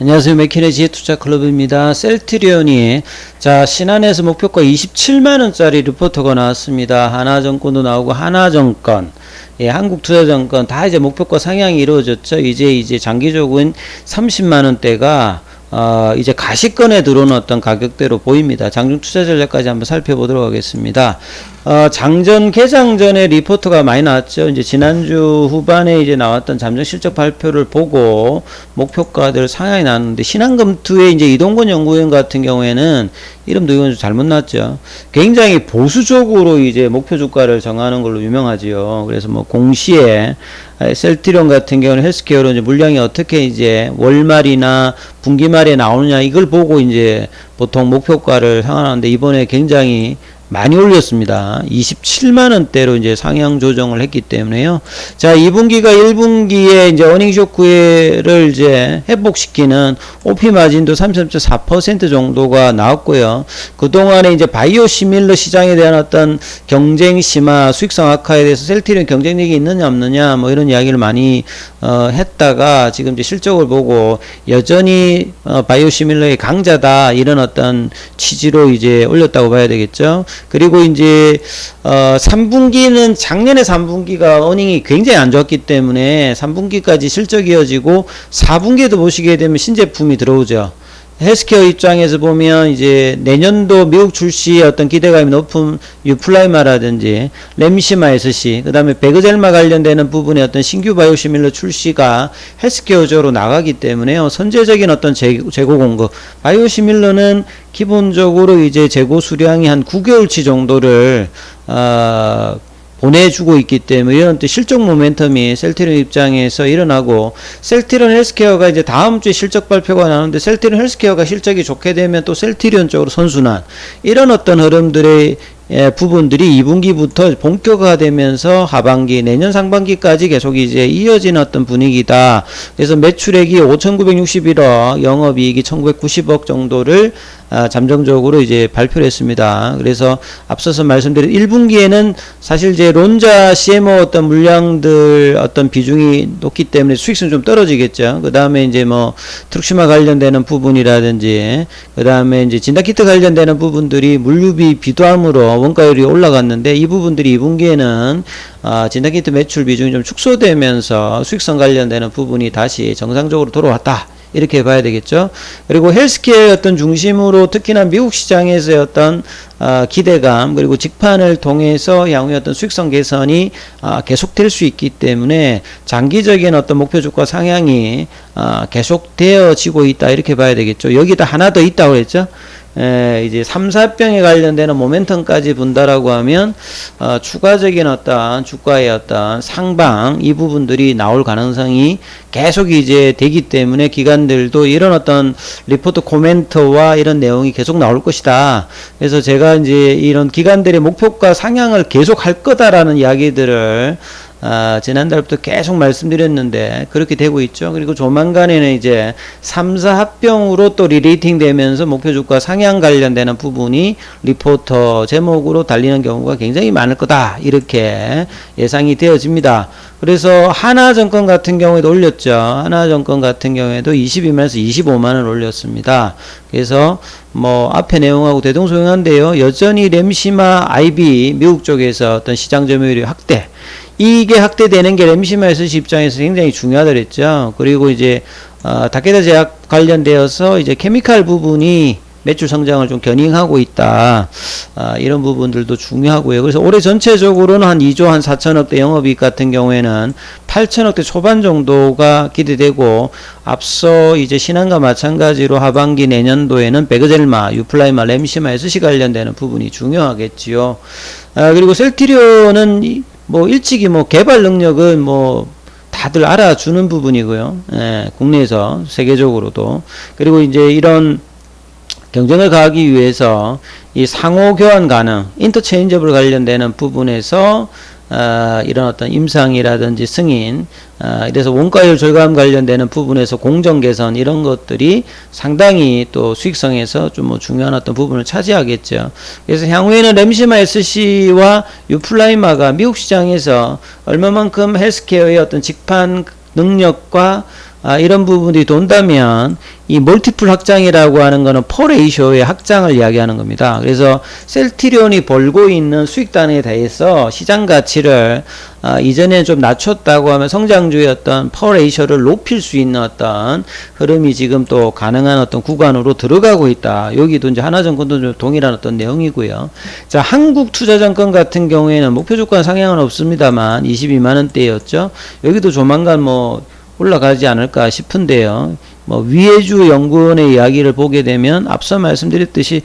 안녕하세요. 맥키네지의 투자클럽입니다. 셀트리온이 신한에서 목표가 27만원짜리 리포터가 나왔습니다. 하나증권도 나오고 하나증권, 한국투자증권 다 이제 목표가 상향이 이루어졌죠. 이제 장기적인 30만원대가 이제 가시권에 들어오는 어떤 가격대로 보입니다. 장중 투자 전략까지 한번 살펴보도록 하겠습니다. 장전 개장 전에 리포트가 많이 나왔죠. 이제 지난주 후반에 이제 나왔던 잠정 실적 발표를 보고 목표가들 상향이 나왔는데, 신한금투의 이제 이동건 연구원 같은 경우에는 이름도 이건 좀 잘못 났죠. 굉장히 보수적으로 이제 목표 주가를 정하는 걸로 유명하지요. 그래서 뭐 공시에 셀트리온 같은 경우는 헬스케어로 이제 물량이 어떻게 이제 월말이나 분기말에 나오느냐 이걸 보고 이제 보통 목표가를 상한하는데, 이번에 굉장히 많이 올렸습니다. 27만원대로 이제 상향 조정을 했기 때문에요. 자, 2분기가 1분기에 이제 어닝 쇼크를 이제 회복시키는 OP 마진도 33.4% 정도가 나왔고요. 그동안에 이제 바이오 시밀러 시장에 대한 어떤 경쟁 심화, 수익성 악화에 대해서 셀트리온 경쟁력이 있느냐 없느냐 뭐 이런 이야기를 많이 했다가 지금 이제 실적을 보고 여전히 바이오 시밀러의 강자다 이런 어떤 취지로 이제 올렸다고 봐야 되겠죠. 그리고 이제 3분기는 작년에 3분기가 어닝이 굉장히 안 좋았기 때문에 3분기까지 실적이 이어지고 4분기에도 보시게 되면 신제품이 들어오죠. 헬스케어 입장에서 보면 이제 내년도 미국 출시의 어떤 기대감이 높은 유플라이마라든지 램시마 SC, 그 다음에 베그젤마 관련되는 부분의 어떤 신규 바이오시밀러 출시가 헬스케어적으로 나가기 때문에요. 선제적인 어떤 재고 공급, 바이오시밀러는 기본적으로 이제 재고 수량이 한 9개월치 정도를 보내주고 있기 때문에 이런 또 실적 모멘텀이 셀트리온 입장에서 일어나고, 셀트리온 헬스케어가 이제 다음 주에 실적 발표가 나오는데, 셀트리온 헬스케어가 실적이 좋게 되면 또 셀트리온 쪽으로 선순환, 이런 어떤 흐름들의 부분들이 2분기부터 본격화되면서 하반기, 내년 상반기까지 계속 이제 이어지는 어떤 분위기다. 그래서 매출액이 5,961억, 영업이익이 1,990억 정도를 잠정적으로 이제 발표를 했습니다. 그래서 앞서서 말씀드린 1분기에는 사실 이제 론자 CMO 어떤 물량들 어떤 비중이 높기 때문에 수익성이 좀 떨어지겠죠. 그 다음에 이제 뭐 트룩시마 관련되는 부분이라든지, 그 다음에 이제 진단키트 관련되는 부분들이 물류비 비도함으로 원가율이 올라갔는데, 이 부분들이 2분기에는 진단키트 매출 비중이 좀 축소되면서 수익성 관련되는 부분이 다시 정상적으로 돌아왔다, 이렇게 봐야 되겠죠. 그리고 헬스케어의 어떤 중심으로 특히나 미국 시장에서의 어떤 기대감, 그리고 직판을 통해서 향후의 어떤 수익성 개선이 계속될 수 있기 때문에 장기적인 어떤 목표 주가 상향이 계속되어지고 있다, 이렇게 봐야 되겠죠. 여기다 하나 더 있다고 했죠. 이제 3사병에 관련되는 모멘텀까지 본다라고 하면 추가적인 어떤 주가의 어떤 상방, 이 부분들이 나올 가능성이 계속 이제 되기 때문에 기관들도 이런 어떤 리포트 코멘트와 이런 내용이 계속 나올 것이다. 그래서 제가 이제 이런 기관들의 목표가 상향을 계속 할 거다라는 이야기들을 지난달부터 계속 말씀드렸는데 그렇게 되고 있죠. 그리고 조만간에는 이제 3사 합병으로 또 리레이팅 되면서 목표 주가 상향 관련되는 부분이 리포터 제목으로 달리는 경우가 굉장히 많을 거다, 이렇게 예상이 되어집니다. 그래서 하나증권 같은 경우에도 올렸죠. 하나증권 같은 경우에도 22만에서 25만원 올렸습니다. 그래서 뭐 앞에 내용하고 대동소이한데요. 여전히 램시마 IB 미국 쪽에서 어떤 시장 점유율이 확대, 이게 확대되는 게 램시마 SC 입장에서 굉장히 중요하다 그랬죠. 그리고 이제 다케다 제약 관련되어서 이제 케미칼 부분이 매출 성장을 좀 견인하고 있다, 이런 부분들도 중요하고요. 그래서 올해 전체적으로는 한 2조 한 4천억대 영업이익 같은 경우에는 8천억대 초반 정도가 기대되고, 앞서 이제 신한과 마찬가지로 하반기 내년도에는 베그젤마, 유플라이마, 램시마, SC 관련되는 부분이 중요하겠지요. 그리고 셀트리온은 뭐 일찍이 뭐 개발 능력은 뭐 다들 알아주는 부분이고요. 국내에서 세계적으로도. 그리고 이제 이런 경쟁을 가하기 위해서 이 상호 교환 가능, 인터체인저블 관련되는 부분에서 이런 어떤 임상이라든지 승인, 이래서 원가율 절감 관련되는 부분에서 공정 개선, 이런 것들이 상당히 또 수익성에서 좀 뭐 중요한 어떤 부분을 차지하겠죠. 그래서 향후에는 램시마 SC와 유플라이마가 미국 시장에서 얼마만큼 헬스케어의 어떤 직판 능력과 이런 부분들이 돈다면 이 멀티플 확장이라고 하는 거는 퍼 레이쇼의 확장을 이야기하는 겁니다. 그래서 셀트리온이 벌고 있는 수익 단위에 대해서 시장 가치를 이전에 좀 낮췄다고 하면 성장주의 어떤 퍼 레이쇼를 높일 수 있는 어떤 흐름이 지금 또 가능한 어떤 구간으로 들어가고 있다. 여기도 이제 하나증권도 좀 동일한 어떤 내용이고요. 자, 한국투자증권 같은 경우에는 목표 주가 상향은 없습니다만 22만원대였죠. 여기도 조만간 뭐 올라가지 않을까 싶은데요. 뭐 위에주 연구원의 이야기를 보게 되면 앞서 말씀드렸듯이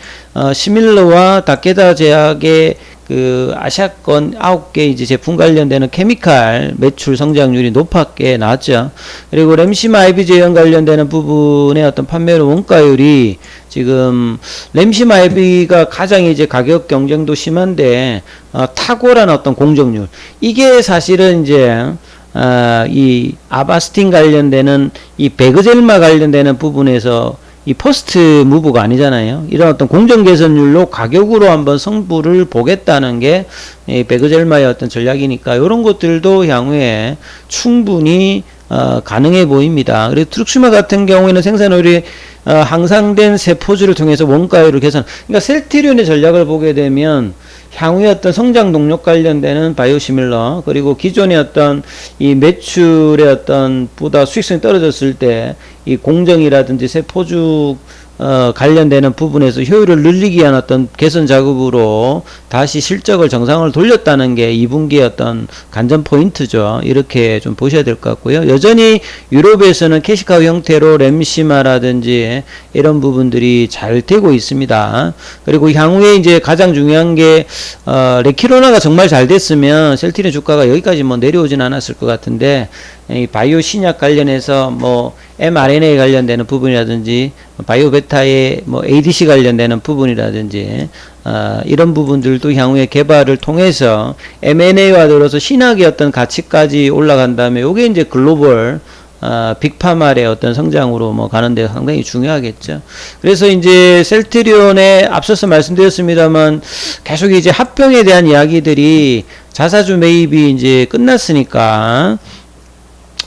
시밀러와 다케다 제약의 그 아시아권 9개 이제 제품 관련되는 케미칼 매출 성장률이 높게 나왔죠. 그리고 램시마 IB제형 관련되는 부분의 어떤 판매로 원가율이 지금 램시마 IB가 가장 이제 가격 경쟁도 심한데 탁월한 어떤 공정률, 이게 사실은 이제 이 아바스틴 관련되는 이 베그젤마 관련되는 부분에서 이 퍼스트 무브가 아니잖아요. 이런 어떤 공정 개선율로 가격으로 한번 승부를 보겠다는 게 이 베그젤마의 어떤 전략이니까 이런 것들도 향후에 충분히 가능해 보입니다. 그리고 트룩슈마 같은 경우에는 생산율이 향상된 세포주를 통해서 원가율을 개선. 그러니까 셀트리온의 전략을 보게 되면 향후의 어떤 성장 동력 관련되는 바이오시밀러, 그리고 기존의 어떤 이 매출의 어떤 보다 수익성이 떨어졌을 때 이 공정이라든지 세포주 관련되는 부분에서 효율을 늘리기 위한 어떤 개선 작업으로 다시 실적을 정상을 돌렸다는 게 2분기의 어떤 관전 포인트죠. 이렇게 좀 보셔야 될 것 같고요. 여전히 유럽에서는 캐시카우 형태로 램시마라든지 이런 부분들이 잘 되고 있습니다. 그리고 향후에 이제 가장 중요한 게 레키로나가 정말 잘 됐으면 셀트리온 주가가 여기까지 뭐 내려오진 않았을 것 같은데, 이 바이오 신약 관련해서 뭐 mRNA 관련되는 부분이라든지 바이오 베타의 뭐 ADC 관련되는 부분이라든지 이런 부분들도 향후에 개발을 통해서 M&A와 들어서 신약의 어떤 가치까지 올라간다면 요게 이제 글로벌 빅파마의 어떤 성장으로 뭐 가는데 상당히 중요하겠죠. 그래서 이제 셀트리온에 앞서서 말씀드렸습니다만 계속 이제 합병에 대한 이야기들이 자사주 매입이 이제 끝났으니까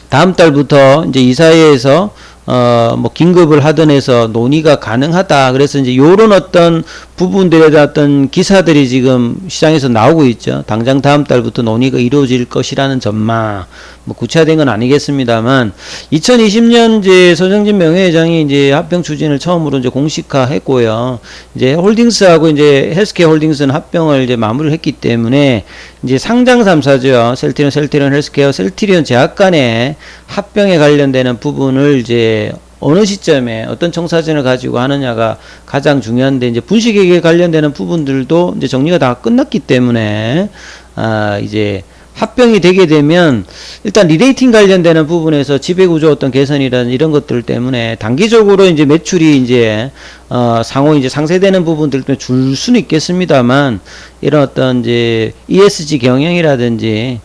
다음 달부터 이제 이사회에서 뭐 긴급을 하던 해서 논의가 가능하다. 그래서 이제 요런 어떤 부분들에 대한 어떤 기사들이 지금 시장에서 나오고 있죠. 당장 다음 달부터 논의가 이루어질 것이라는 전망. 뭐 구체화된 건 아니겠습니다만 2020년 이제 서정진 명예회장이 이제 합병 추진을 처음으로 이제 공식화했고요. 이제 홀딩스하고 이제 헬스케어 홀딩스는 합병을 이제 마무리를 했기 때문에 이제 상장 3사죠. 셀트리온 헬스케어, 셀트리온 제약 간의 합병에 관련되는 부분을 이제 어느 시점에 어떤 청사진을 가지고 하느냐가 가장 중요한데, 이제 분식회계 관련되는 부분들도 이제 정리가 다 끝났기 때문에 이제 합병이 되게 되면 일단 리레이팅 관련되는 부분에서 지배구조 어떤 개선이라는 이런 것들 때문에 단기적으로 이제 매출이 이제 상호 이제 상쇄되는 부분들 때문에 줄 수는 있겠습니다만, 이런 어떤 이제 ESG 경영이라든지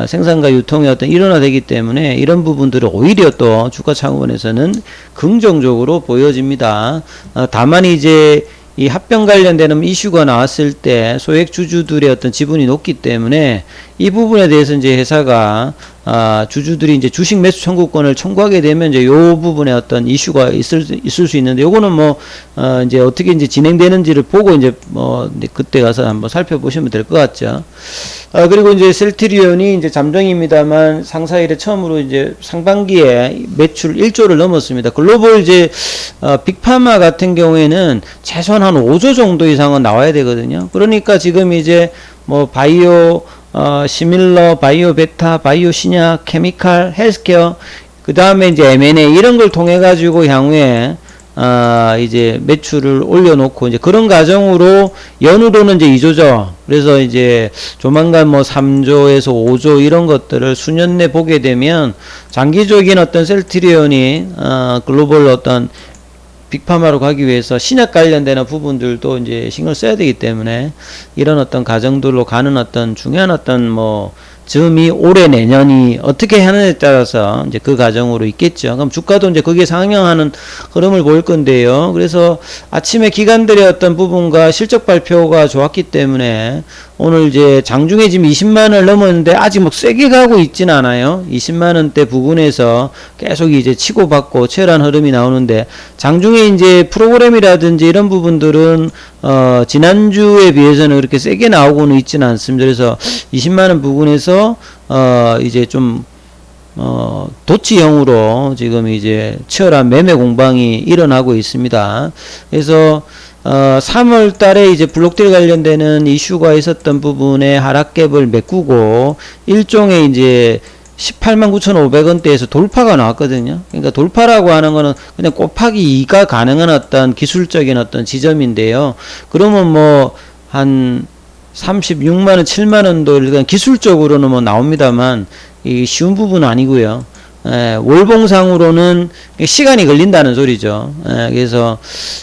생산과 유통의 어떤 일원화되기 때문에 이런 부분들을 오히려 또 주가 차원에서는 긍정적으로 보여집니다. 다만 이제 이 합병 관련되는 이슈가 나왔을 때 소액 주주들의 어떤 지분이 높기 때문에 이 부분에 대해서 이제 회사가 주주들이 이제 주식 매수 청구권을 청구하게 되면 이제 요 부분에 어떤 이슈가 있을 수 있는데, 요거는 뭐 이제 어떻게 이제 진행되는지를 보고 이제 뭐 그때 가서 한번 살펴보시면 될 것 같죠. 그리고 이제 셀트리온이 이제 잠정입니다만 상사일에 처음으로 이제 상반기에 매출 1조를 넘었습니다. 글로벌 이제 빅파마 같은 경우에는 최소한 한 5조 정도 이상은 나와야 되거든요. 그러니까 지금 이제 뭐 바이오 시밀러, 바이오 베타, 바이오 신약, 케미칼, 헬스케어, 그 다음에 이제 M&A 이런 걸 통해 가지고 향후에 이제 매출을 올려놓고 이제 그런 과정으로 연으로는 이제 2조죠. 그래서 이제 조만간 뭐 3조에서 5조 이런 것들을 수년 내 보게 되면 장기적인 어떤 셀트리온이 글로벌 어떤 빅파마로 가기 위해서 신약 관련되는 부분들도 이제 신경을 써야 되기 때문에 이런 어떤 과정들로 가는 어떤 중요한 어떤 뭐 즈음이 올해 내년이 어떻게 하느냐에 따라서 이제 그 과정으로 있겠죠. 그럼 주가도 이제 거기에 상향하는 흐름을 보일 건데요. 그래서 아침에 기관들의 어떤 부분과 실적 발표가 좋았기 때문에 오늘 이제 장중에 지금 20만원을 넘었는데 아직 뭐 세게 가고 있진 않아요. 20만원대 부근에서 계속 이제 치고받고 치열한 흐름이 나오는데, 장중에 이제 프로그램이라든지 이런 부분들은 지난주에 비해서는 그렇게 세게 나오고는 있지는 않습니다. 그래서 20만원 부근에서 이제 좀 도치형으로 지금 이제 치열한 매매 공방이 일어나고 있습니다. 그래서 3월 달에 이제 블록딜 관련되는 이슈가 있었던 부분에 하락갭을 메꾸고 일종의 이제 189,500원대에서 돌파가 나왔거든요. 그러니까 돌파라고 하는 거는 그냥 곱하기 2가 가능한 어떤 기술적인 어떤 지점인데요. 그러면 뭐 한 36만원, 7만원도 일단 기술적으로는 뭐 나옵니다만 이 쉬운 부분은 아니고요. 월봉상으로는 시간이 걸린다는 소리죠. 그래서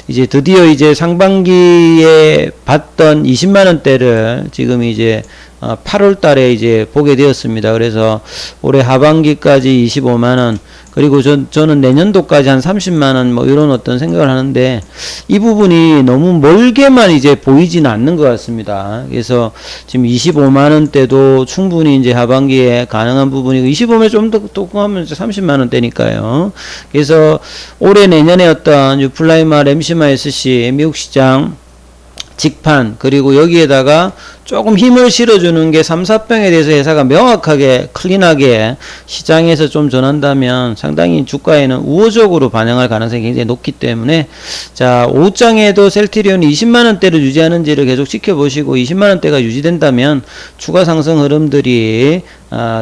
이제 드디어 이제 상반기에 봤던 20만원대를 지금 이제 8월 달에 이제 보게 되었습니다. 그래서 올해 하반기까지 25만원, 그리고 저는 내년도까지 한 30만원 뭐 이런 어떤 생각을 하는데, 이 부분이 너무 멀게만 이제 보이지는 않는 것 같습니다. 그래서 지금 25만원대도 충분히 이제 하반기에 가능한 부분이고, 25만 좀 더 하면 30만원대니까요. 그래서 올해 내년에 어떤 유플라이마, 램시마 SC, 미국 시장 직판, 그리고 여기에다가 조금 힘을 실어주는 게 3, 4병에 대해서 회사가 명확하게 클린하게 시장에서 좀 전한다면 상당히 주가에는 우호적으로 반영할 가능성이 굉장히 높기 때문에, 자, 5장에도 셀트리온이 20만원대를 유지하는지를 계속 지켜보시고 20만원대가 유지된다면 추가 상승 흐름들이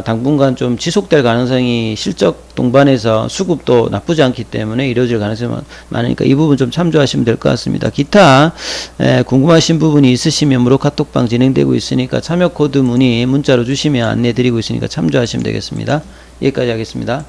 당분간 좀 지속될 가능성이, 실적 동반해서 수급도 나쁘지 않기 때문에 이루어질 가능성이 많으니까 이 부분 좀 참조하시면 될 것 같습니다. 기타 궁금하신 부분이 있으시면 무료 카톡방 진행되고 있으니까 참여 코드 문의 문자로 주시면 안내 드리고 있으니까 참조하시면 되겠습니다. 여기까지 하겠습니다.